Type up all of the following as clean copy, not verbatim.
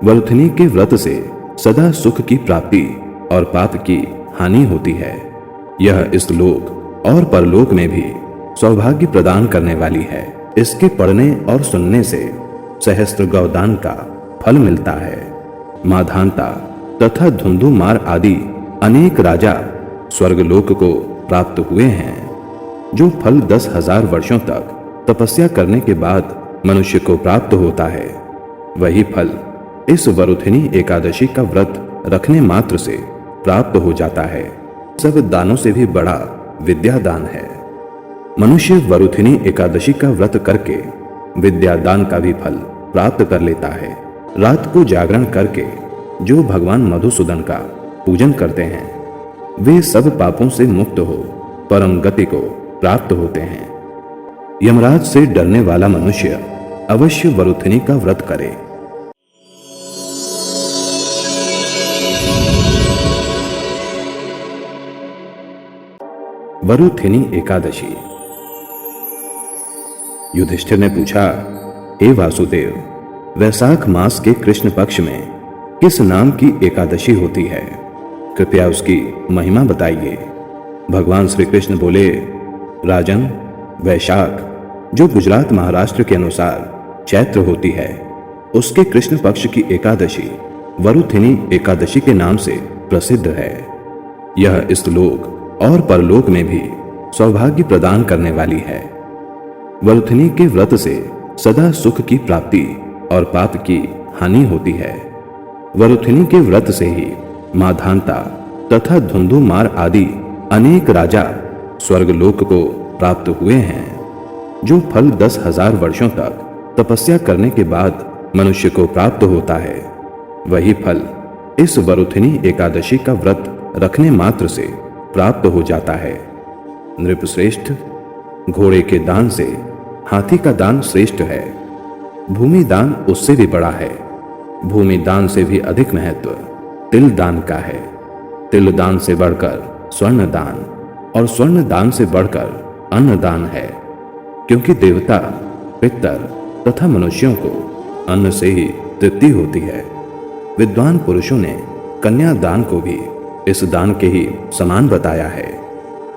वरुथिनी के व्रत से सदा सुख की प्राप्ति और पाप की हानि होती है। यह इस लोक और परलोक में भी सौभाग्य प्रदान करने वाली है। इसके पढ़ने और सुनने से सहस्त्र गौदान का फल मिलता है। माधांता तथा धुंधुमार आदि अनेक राजा स्वर्गलोक को प्राप्त हुए हैं। जो फल 10,000 वर्षों तक तपस्या करने के बाद मनुष्य को प्राप्त होता है, वही फल इस वरुथिनी एकादशी का व्रत रखने मात्र से प्राप्त हो जाता है। सब दानों से भी बड़ा विद्या दान है। मनुष्य वरुथिनी एकादशी का व्रत करके विद्या दान का भी फल प्राप्त कर लेता है। रात को जागरण करके जो भगवान मधुसूदन का पूजन करते हैं, वे सब पापों से मुक्त हो परम गति को प्राप्त होते हैं। यमराज से डरने वाला मनुष्य अवश्य वरुथिनी का व्रत करे। वरुथिनी एकादशी। युधिष्ठिर ने पूछा, हे वासुदेव, वैशाख मास के कृष्ण पक्ष में किस नाम की एकादशी होती है? कृपया उसकी महिमा बताइए। भगवान श्री कृष्ण बोले, राजन, वैशाख जो गुजरात महाराष्ट्र के अनुसार चैत्र होती है, उसके कृष्ण पक्ष की एकादशी वरुथिनी एकादशी के नाम से प्रसिद्ध है। यह इस लोक और परलोक में भी सौभाग्य प्रदान करने वाली है। वरुथिनी के व्रत से सदा सुख की प्राप्ति और पाप की हानि होती है। वरुथिनी के व्रत से ही माधांता तथा धुंधुमार आदि अनेक राजा स्वर्गलोक को प्राप्त हुए हैं। जो फल 10,000 वर्षों तक तपस्या करने के बाद मनुष्य को प्राप्त होता है, वही फल इस वरुथिनी एकादशी का व्रत रखने मात्र से प्राप्त हो जाता है। नृपश्रेष्ठ, घोड़े के दान से हाथी का दान श्रेष्ठ है। भूमि दान उससे भी बड़ा है। भूमि दान से भी अधिक महत्व तिल दान का है। तिल दान से बढ़कर स्वर्ण दान और स्वर्ण दान से बढ़कर अन्न दान है, क्योंकि देवता, पितर तथा मनुष्यों को अन्न से ही तृप्ति होती है। विद्वान पुरुषों ने कन्या दान को भी इस दान के ही समान बताया है।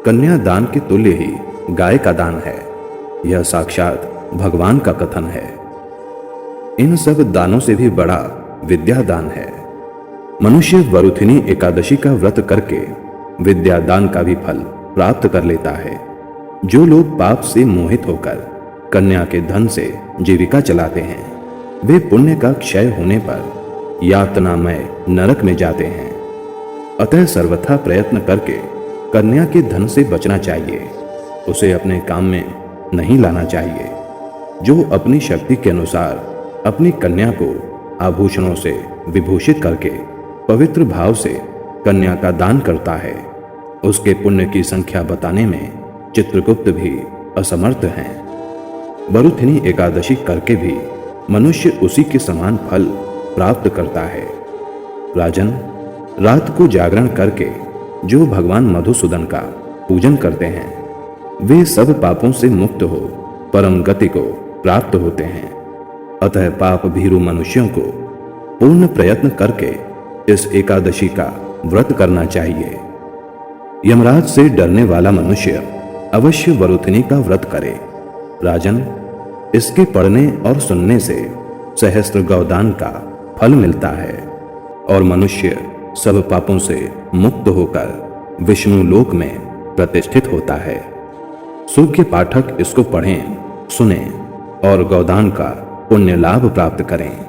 कन्या दान के तुल्य ही गाय का दान है। यह साक्षात भगवान का कथन है। इन सब दानों से भी बड़ा विद्या दान है। मनुष्य वरुथिनी एकादशी का व्रत करके विद्या दान का भी फल प्राप्त कर लेता है। जो लोग पाप से मोहित होकर कन्या के धन से जीविका चलाते हैं, वे पुण्य का क्षय होने पर यातनामय नरक में जाते हैं। अतः सर्वथा प्रयत्न करके कन्या के धन से बचना चाहिए। उसे अपने काम में नहीं लाना चाहिए। जो अपनी शक्ति के अनुसार अपनी कन्या को आभूषणों से विभूषित करके पवित्र भाव से कन्या का दान करता है, उसके पुण्य की संख्या बताने में चित्रगुप्त भी असमर्थ हैं। वरुथिनी एकादशी करके भी मनुष्य उसी के समान फल प्राप्त करता है। राजन, रात को जागरण करके जो भगवान मधुसूदन का पूजन करते हैं, वे सब पापों से मुक्त हो परम गति को प्राप्त होते हैं। अतः पाप भीरु मनुष्यों को पूर्ण प्रयत्न करके इस एकादशी का व्रत करना चाहिए। यमराज से डरने वाला मनुष्य अवश्य वरुथिनी का व्रत करे। राजन, इसके पढ़ने और सुनने से सहस्त्र गौदान का फल मिलता है और मनुष्य सब पापों से मुक्त होकर विष्णु लोक में प्रतिष्ठित होता है। सूर्य पाठक इसको पढ़ें, सुनें और गौदान का पुण्य लाभ प्राप्त करें।